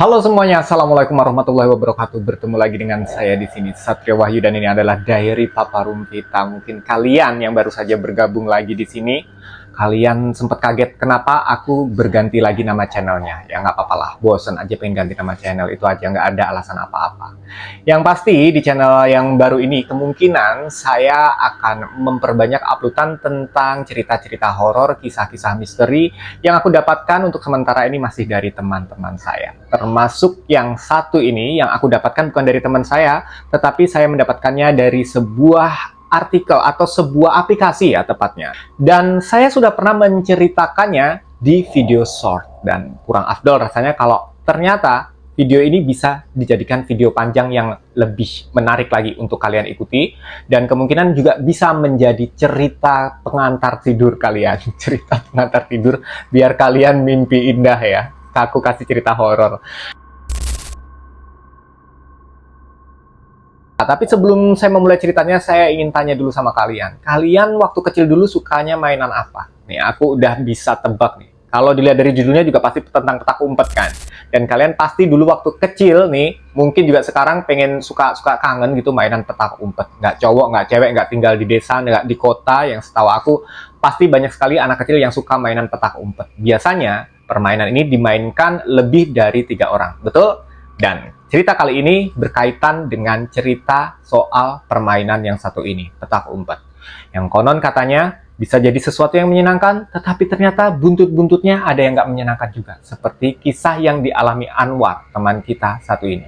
Halo semuanya, assalamualaikum warahmatullahi wabarakatuh. Bertemu lagi dengan saya di sini, Satrio Wahyu, dan ini adalah Diary Papa Rumvita. Mungkin kalian yang baru saja bergabung lagi di sini, kalian sempat kaget kenapa aku berganti lagi nama channelnya. Ya nggak apa-apa lah, bosen aja pengen ganti nama channel, itu aja, nggak ada alasan apa-apa. Yang pasti di channel yang baru ini kemungkinan saya akan memperbanyak uploadan tentang cerita-cerita horor, kisah-kisah misteri yang aku dapatkan untuk sementara ini masih dari teman-teman saya. Termasuk yang satu ini yang aku dapatkan bukan dari teman saya, tetapi saya mendapatkannya dari sebuah artikel atau sebuah aplikasi ya tepatnya. Dan saya sudah pernah menceritakannya di video short, dan kurang afdol rasanya kalau ternyata video ini bisa dijadikan video panjang yang lebih menarik lagi untuk kalian ikuti, dan kemungkinan juga bisa menjadi cerita pengantar tidur kalian. Cerita pengantar tidur biar kalian mimpi indah ya. Aku kasih cerita horor. Tapi sebelum saya memulai ceritanya, saya ingin tanya dulu sama kalian. Kalian waktu kecil dulu sukanya mainan apa? Nih, aku udah bisa tebak nih. Kalau dilihat dari judulnya juga pasti tentang petak umpet kan? Dan kalian pasti dulu waktu kecil nih, mungkin juga sekarang pengen suka kangen gitu mainan petak umpet. Nggak cowok, nggak cewek, nggak tinggal di desa, nggak di kota, yang setahu aku pasti banyak sekali anak kecil yang suka mainan petak umpet. Biasanya permainan ini dimainkan lebih dari 3 orang, betul? Dan cerita kali ini berkaitan dengan cerita soal permainan yang satu ini, petak umpet. Yang konon katanya bisa jadi sesuatu yang menyenangkan, tetapi ternyata buntut-buntutnya ada yang nggak menyenangkan juga. Seperti kisah yang dialami Anwar, teman kita satu ini.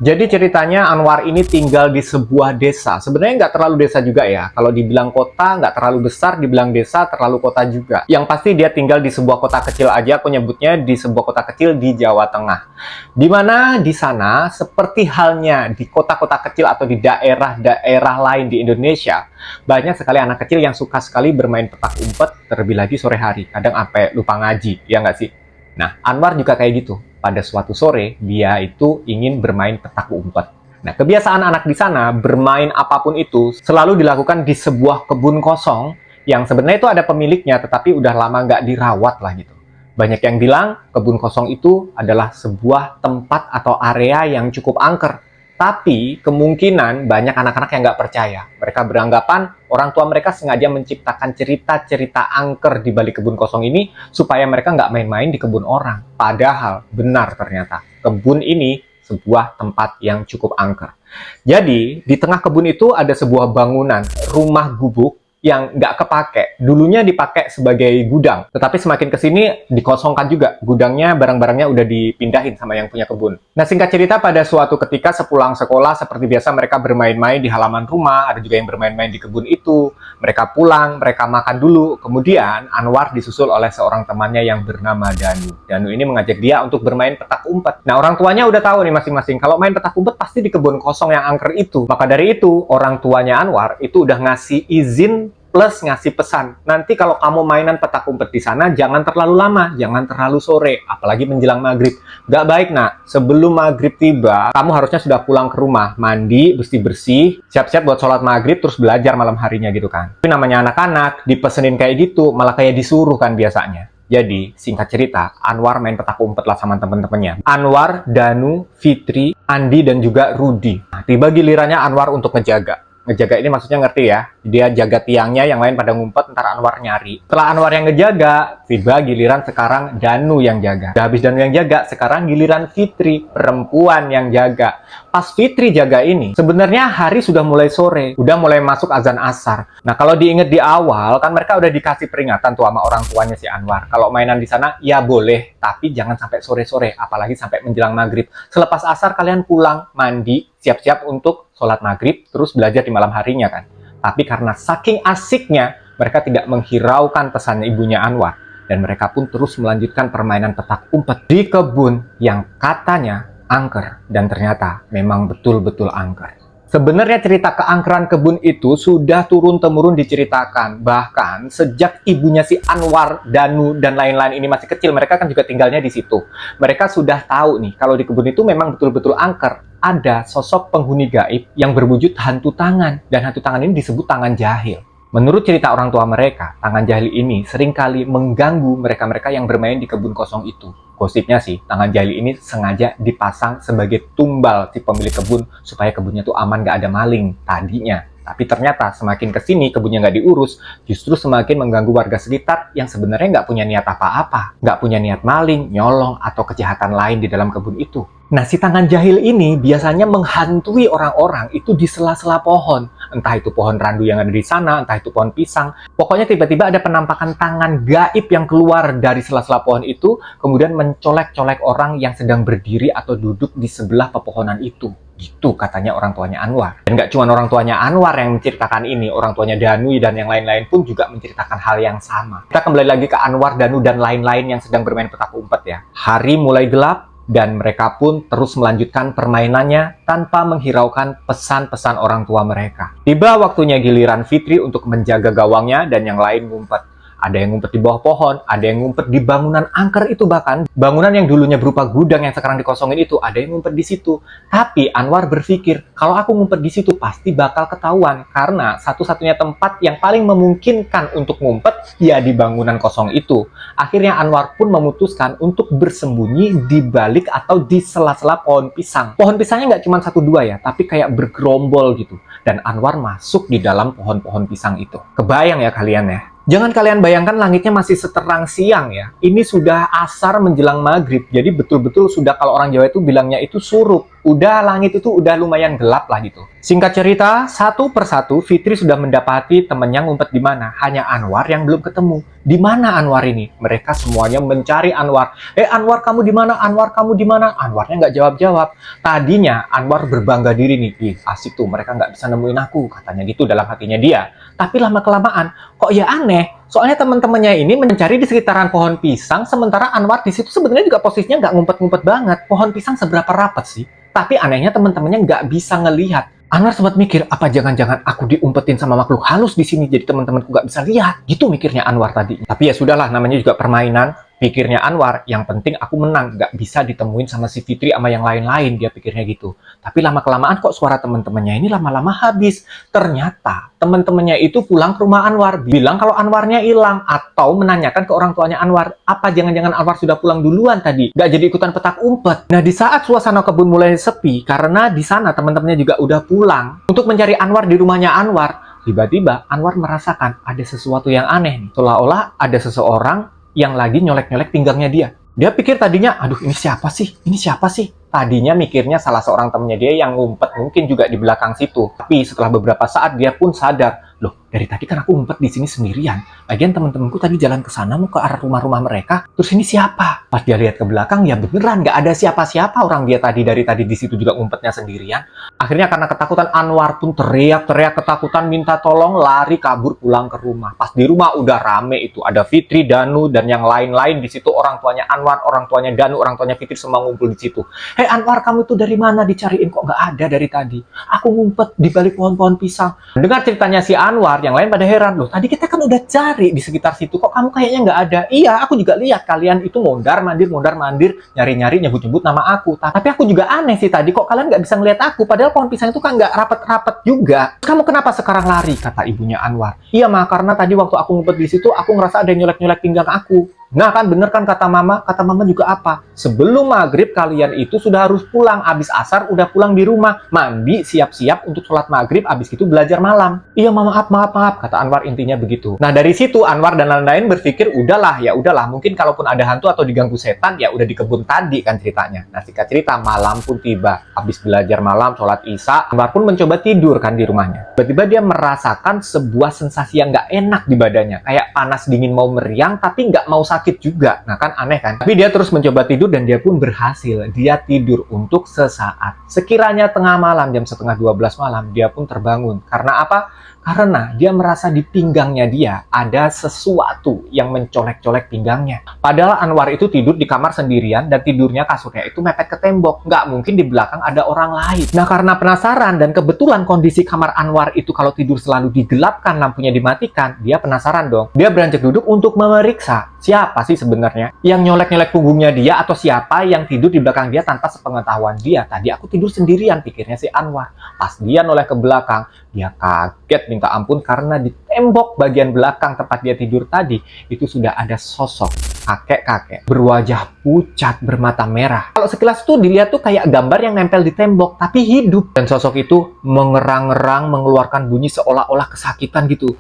Jadi ceritanya Anwar ini tinggal di sebuah desa. Sebenarnya nggak terlalu desa juga ya. Kalau dibilang kota, nggak terlalu besar. Dibilang desa, terlalu kota juga. Yang pasti dia tinggal di sebuah kota kecil aja. Aku nyebutnya di sebuah kota kecil di Jawa Tengah. Dimana di sana, seperti halnya di kota-kota kecil atau di daerah-daerah lain di Indonesia, banyak sekali anak kecil yang suka sekali bermain petak umpet, terlebih lagi sore hari. Kadang sampai lupa ngaji, ya nggak sih? Nah, Anwar juga kayak gitu. Pada suatu sore, dia itu ingin bermain petak umpet. Nah, kebiasaan anak di sana bermain apapun itu selalu dilakukan di sebuah kebun kosong yang sebenarnya itu ada pemiliknya, tetapi udah lama nggak dirawat lah gitu. Banyak yang bilang kebun kosong itu adalah sebuah tempat atau area yang cukup angker. Tapi kemungkinan banyak anak-anak yang nggak percaya. Mereka beranggapan orang tua mereka sengaja menciptakan cerita-cerita angker di balik kebun kosong ini supaya mereka nggak main-main di kebun orang. Padahal benar ternyata kebun ini sebuah tempat yang cukup angker. Jadi di tengah kebun itu ada sebuah bangunan rumah gubuk yang nggak kepake. Dulunya dipakai sebagai gudang, tetapi semakin kesini dikosongkan juga. Gudangnya, barang-barangnya udah dipindahin sama yang punya kebun. Nah, singkat cerita, pada suatu ketika sepulang sekolah, seperti biasa mereka bermain-main di halaman rumah, ada juga yang bermain-main di kebun itu. Mereka pulang, mereka makan dulu, kemudian Anwar disusul oleh seorang temannya yang bernama Danu. Danu ini mengajak dia untuk bermain petak umpet. Nah, orang tuanya udah tahu nih masing-masing, kalau main petak umpet pasti di kebun kosong yang angker itu. Maka dari itu, orang tuanya Anwar itu udah ngasih izin plus ngasih pesan, nanti kalau kamu mainan petak umpet di sana jangan terlalu lama, jangan terlalu sore, apalagi menjelang maghrib. Gak baik nak, sebelum maghrib tiba, kamu harusnya sudah pulang ke rumah, mandi, bersih-bersih, siap-siap buat sholat maghrib, terus belajar malam harinya gitu kan. Tapi namanya anak-anak, dipesenin kayak gitu, malah kayak disuruh kan biasanya. Jadi, singkat cerita, Anwar main petak umpet lah sama temen-temennya. Anwar, Danu, Fitri, Andi, dan juga Rudi. Nah, tiba gilirannya Anwar untuk ngejaga. Ngejaga ini maksudnya ngerti ya, dia jaga tiangnya, yang lain pada ngumpet, ntar Anwar nyari. Setelah Anwar yang ngejaga, tiba giliran sekarang Danu yang jaga. Udah habis Danu yang jaga, sekarang giliran Fitri, perempuan yang jaga. Pas Fitri jaga ini, sebenarnya hari sudah mulai sore, udah mulai masuk azan asar. Nah, kalau diinget di awal, kan mereka udah dikasih peringatan tuh sama orang tuanya si Anwar. Kalau mainan di sana, ya boleh, tapi jangan sampai sore-sore, apalagi sampai menjelang maghrib. Selepas asar kalian pulang, mandi, siap-siap untuk sholat maghrib, terus belajar di malam harinya kan. Tapi karena saking asiknya, mereka tidak menghiraukan pesannya ibunya Anwar. Dan mereka pun terus melanjutkan permainan petak umpet di kebun yang katanya angker. Dan ternyata memang betul-betul angker. Sebenarnya cerita keangkeran kebun itu sudah turun-temurun diceritakan. Bahkan sejak ibunya si Anwar, Danu, dan lain-lain ini masih kecil, mereka kan juga tinggalnya di situ. Mereka sudah tahu nih, kalau di kebun itu memang betul-betul angker. Ada sosok penghuni gaib yang berwujud hantu tangan. Dan hantu tangan ini disebut tangan jahil. Menurut cerita orang tua mereka, tangan jahil ini seringkali mengganggu mereka-mereka yang bermain di kebun kosong itu. Gosipnya sih, tangan jahil ini sengaja dipasang sebagai tumbal si pemilik kebun supaya kebunnya tuh aman, gak ada maling tadinya. Tapi ternyata semakin kesini kebunnya nggak diurus, justru semakin mengganggu warga sekitar yang sebenarnya nggak punya niat apa-apa. Nggak punya niat maling, nyolong, atau kejahatan lain di dalam kebun itu. Nah, si tangan jahil ini biasanya menghantui orang-orang itu di sela-sela pohon. Entah itu pohon randu yang ada di sana, entah itu pohon pisang. Pokoknya tiba-tiba ada penampakan tangan gaib yang keluar dari sela-sela pohon itu, kemudian mencolek-colek orang yang sedang berdiri atau duduk di sebelah pepohonan itu. Gitu katanya orang tuanya Anwar. Dan nggak cuma orang tuanya Anwar yang menceritakan ini, orang tuanya Danu dan yang lain-lain pun juga menceritakan hal yang sama. Kita kembali lagi ke Anwar, Danu, dan lain-lain yang sedang bermain petak umpet ya. Hari mulai gelap, dan mereka pun terus melanjutkan permainannya tanpa menghiraukan pesan-pesan orang tua mereka. Tiba waktunya giliran Fitri untuk menjaga gawangnya dan yang lain ngumpet. Ada yang ngumpet di bawah pohon, ada yang ngumpet di bangunan angker itu bahkan. Bangunan yang dulunya berupa gudang yang sekarang dikosongin itu, ada yang ngumpet di situ. Tapi Anwar berpikir, kalau aku ngumpet di situ pasti bakal ketahuan. Karena satu-satunya tempat yang paling memungkinkan untuk ngumpet, ya di bangunan kosong itu. Akhirnya Anwar pun memutuskan untuk bersembunyi di balik atau di sela-sela pohon pisang. Pohon pisangnya nggak cuma 1-2 ya, tapi kayak bergerombol gitu. Dan Anwar masuk di dalam pohon-pohon pisang itu. Kebayang ya kalian ya? Jangan kalian bayangkan langitnya masih seterang siang ya. Ini sudah asar menjelang maghrib. Jadi betul-betul sudah, kalau orang Jawa itu bilangnya itu surup. Udah langit itu udah lumayan gelap lah gitu. Singkat cerita, satu persatu Fitri sudah mendapati temannya ngumpet di mana. Hanya Anwar yang belum ketemu. Di mana Anwar ini? Mereka semuanya mencari Anwar. Anwar kamu di mana? Anwar kamu di mana? Anwarnya nggak jawab-jawab. Tadinya Anwar berbangga diri nih. Ih, asik tuh, mereka nggak bisa nemuin aku. Katanya gitu dalam hatinya dia. Tapi lama-kelamaan, kok ya aneh. Soalnya teman-temannya ini mencari di sekitaran pohon pisang, sementara Anwar di situ sebenarnya juga posisinya nggak ngumpet-ngumpet banget. Pohon pisang seberapa rapat sih? Tapi anehnya teman-temannya nggak bisa ngelihat. Anwar sempat mikir, apa jangan-jangan aku diumpetin sama makhluk halus di sini, jadi teman-temanku nggak bisa lihat. Gitu mikirnya Anwar tadi. Tapi ya sudahlah, namanya juga permainan. Pikirnya Anwar, yang penting aku menang, nggak bisa ditemuin sama si Fitri sama yang lain-lain, dia pikirnya gitu. Tapi lama-kelamaan kok suara teman-temannya ini lama-lama habis. Ternyata teman-temannya itu pulang ke rumah Anwar, bilang kalau Anwarnya hilang, atau menanyakan ke orang tuanya Anwar, apa jangan-jangan Anwar sudah pulang duluan tadi, nggak jadi ikutan petak umpet. Nah, di saat suasana kebun mulai sepi, karena di sana teman-temannya juga udah pulang, untuk mencari Anwar di rumahnya Anwar, tiba-tiba Anwar merasakan ada sesuatu yang aneh nih. Seolah-olah ada seseorang yang lagi nyolek-nyolek pinggangnya dia. Dia pikir tadinya, aduh ini siapa sih? Ini siapa sih? Tadinya mikirnya salah seorang temannya dia yang ngumpet mungkin juga di belakang situ. Tapi setelah beberapa saat dia pun sadar, loh dari tadi kan aku ngumpet di sini sendirian. Lagian teman-temanku tadi jalan ke sana mau ke arah rumah-rumah mereka. Terus ini siapa? Pas dia lihat ke belakang, ya beneran nggak ada siapa-siapa orang dia dari tadi di situ juga ngumpetnya sendirian. Akhirnya karena ketakutan Anwar pun teriak-teriak ketakutan minta tolong, lari kabur pulang ke rumah. Pas di rumah udah rame itu, ada Fitri, Danu dan yang lain-lain di situ, orang tuanya Anwar, orang tuanya Danu, orang tuanya Fitri semua ngumpul di situ. Hei Anwar, kamu itu dari mana? Dicariin kok nggak ada dari tadi. Aku ngumpet di balik pohon-pohon pisang. Dengar ceritanya si Anwar, yang lain pada heran, loh tadi kita kan udah cari di sekitar situ, kok kamu kayaknya nggak ada. Iya, aku juga lihat kalian itu mondar-mandir, nyari-nyari, nyebut-nyebut nama aku. Tapi aku juga aneh sih tadi, kok kalian nggak bisa ngeliat aku, padahal pohon pisang itu kan nggak rapet-rapet juga. Kamu kenapa sekarang lari? Kata ibunya Anwar. Iya Ma, karena tadi waktu aku ngumpet di situ, aku ngerasa ada yang nyolek-nyolek pinggang aku. Nah kan bener kan kata mama juga apa? Sebelum maghrib kalian itu sudah harus pulang, abis asar udah pulang di rumah, mandi, siap-siap untuk sholat maghrib, abis itu belajar malam. Iya mama, maaf, kata Anwar intinya begitu. Nah dari situ Anwar dan lain-lain berpikir, udahlah, mungkin kalaupun ada hantu atau diganggu setan, ya udah di kebun tadi kan ceritanya. Nah singkat cerita, malam pun tiba, abis belajar malam, sholat isya, Anwar pun mencoba tidur kan di rumahnya. Tiba-tiba dia merasakan sebuah sensasi yang nggak enak di badannya, kayak panas dingin mau meriang, tapi nggak mau sakit juga. Nah kan aneh kan? Tapi dia terus mencoba tidur dan dia pun berhasil. Dia tidur untuk sesaat. Sekiranya tengah malam, jam 11:30 malam, dia pun terbangun. Karena apa? Karena dia merasa di pinggangnya dia ada sesuatu yang mencolek-colek pinggangnya. Padahal Anwar itu tidur di kamar sendirian dan tidurnya kasurnya itu mepet ke tembok. Nggak mungkin di belakang ada orang lain. Nah karena penasaran dan kebetulan kondisi kamar Anwar itu kalau tidur selalu digelapkan, lampunya dimatikan, dia penasaran dong. Dia beranjak duduk untuk memeriksa siapa sih sebenarnya yang nyolek-nyolek punggungnya dia, atau siapa yang tidur di belakang dia tanpa sepengetahuan dia. Tadi aku tidur sendirian, pikirnya si Anwar. Pas dia noleh ke belakang, dia kaget minta ampun karena di tembok bagian belakang tempat dia tidur tadi, itu sudah ada sosok kakek-kakek berwajah pucat bermata merah. Kalau sekilas tuh dilihat tuh kayak gambar yang nempel di tembok, tapi hidup. Dan sosok itu mengerang-erang, mengeluarkan bunyi seolah-olah kesakitan gitu.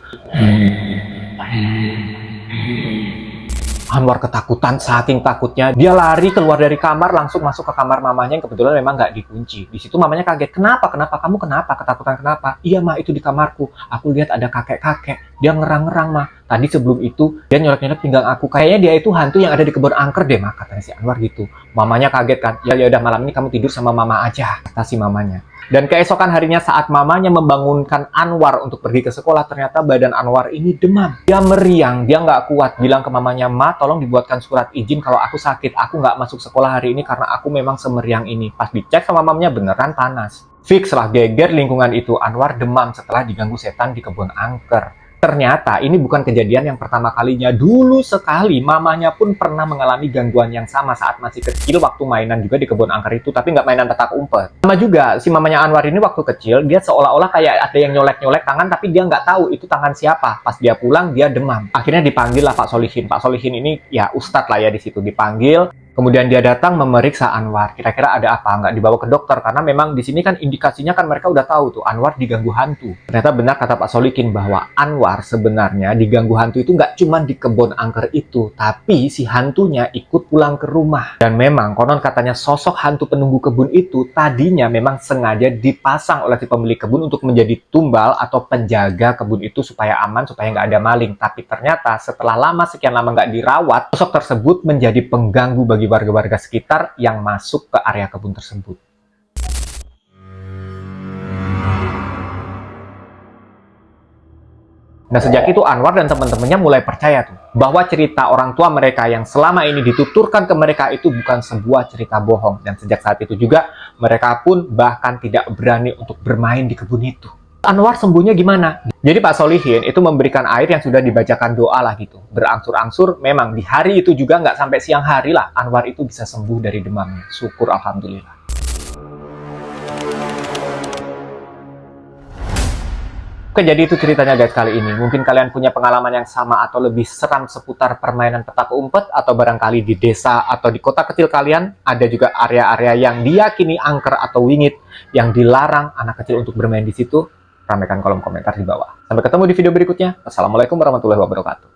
Anwar ketakutan, saking takutnya dia lari keluar dari kamar, langsung masuk ke kamar mamanya yang kebetulan memang nggak dikunci. Di situ mamanya kaget, kenapa kamu kenapa, ketakutan kenapa? Iya mah, itu di kamarku, aku lihat ada kakek-kakek, dia ngerang-ngerang mah. Tadi sebelum itu dia nyolek-nyolek pinggang aku, kayaknya dia itu hantu yang ada di kebun angker deh mah, katanya si Anwar gitu. Mamanya kaget kan, ya udah malam ini kamu tidur sama mama aja, kata si mamanya. Dan keesokan harinya saat mamanya membangunkan Anwar untuk pergi ke sekolah, ternyata badan Anwar ini demam. Dia meriang, dia nggak kuat. Bilang ke mamanya, "Ma, tolong dibuatkan surat izin kalau aku sakit. Aku nggak masuk sekolah hari ini karena aku memang semeriang ini." Pas dicek sama mamanya, beneran panas. Fix lah, geger lingkungan itu. Anwar demam setelah diganggu setan di kebun angker. Ternyata ini bukan kejadian yang pertama kalinya. Dulu sekali mamanya pun pernah mengalami gangguan yang sama saat masih kecil waktu mainan juga di kebun angker itu, tapi nggak mainan petak umpet. Sama juga si mamanya Anwar ini waktu kecil dia seolah-olah kayak ada yang nyolek-nyolek tangan, tapi dia nggak tahu itu tangan siapa. Pas dia pulang dia demam. Akhirnya dipanggil lah Pak Solihin. Pak Solihin ini ya ustadz lah ya di situ, dipanggil. Kemudian dia datang memeriksa Anwar. Kira-kira ada apa? Nggak dibawa ke dokter karena memang di sini kan indikasinya kan mereka udah tahu tuh Anwar diganggu hantu. Ternyata benar kata Pak Solikin bahwa Anwar sebenarnya diganggu hantu itu nggak cuma di kebun angker itu, tapi si hantunya ikut pulang ke rumah. Dan memang konon katanya sosok hantu penunggu kebun itu tadinya memang sengaja dipasang oleh si pemilik kebun untuk menjadi tumbal atau penjaga kebun itu supaya aman, supaya nggak ada maling. Tapi ternyata setelah sekian lama nggak dirawat, sosok tersebut menjadi pengganggu bagi warga-warga sekitar yang masuk ke area kebun tersebut. Nah, sejak itu Anwar dan teman-temannya mulai percaya tuh bahwa cerita orang tua mereka yang selama ini dituturkan ke mereka itu bukan sebuah cerita bohong. Dan sejak saat itu juga mereka pun bahkan tidak berani untuk bermain di kebun itu. Anwar sembuhnya gimana? Jadi Pak Solihin itu memberikan air yang sudah dibacakan doa lah gitu. Berangsur-angsur memang di hari itu juga nggak sampai siang hari lah Anwar itu bisa sembuh dari demamnya. Syukur alhamdulillah. Oke, jadi itu ceritanya guys kali ini. Mungkin kalian punya pengalaman yang sama atau lebih seram seputar permainan petak umpet, atau barangkali di desa atau di kota kecil kalian ada juga area-area yang diyakini angker atau wingit yang dilarang anak kecil untuk bermain di situ. Ramaikan kolom komentar di bawah. Sampai ketemu di video berikutnya. Assalamualaikum warahmatullahi wabarakatuh.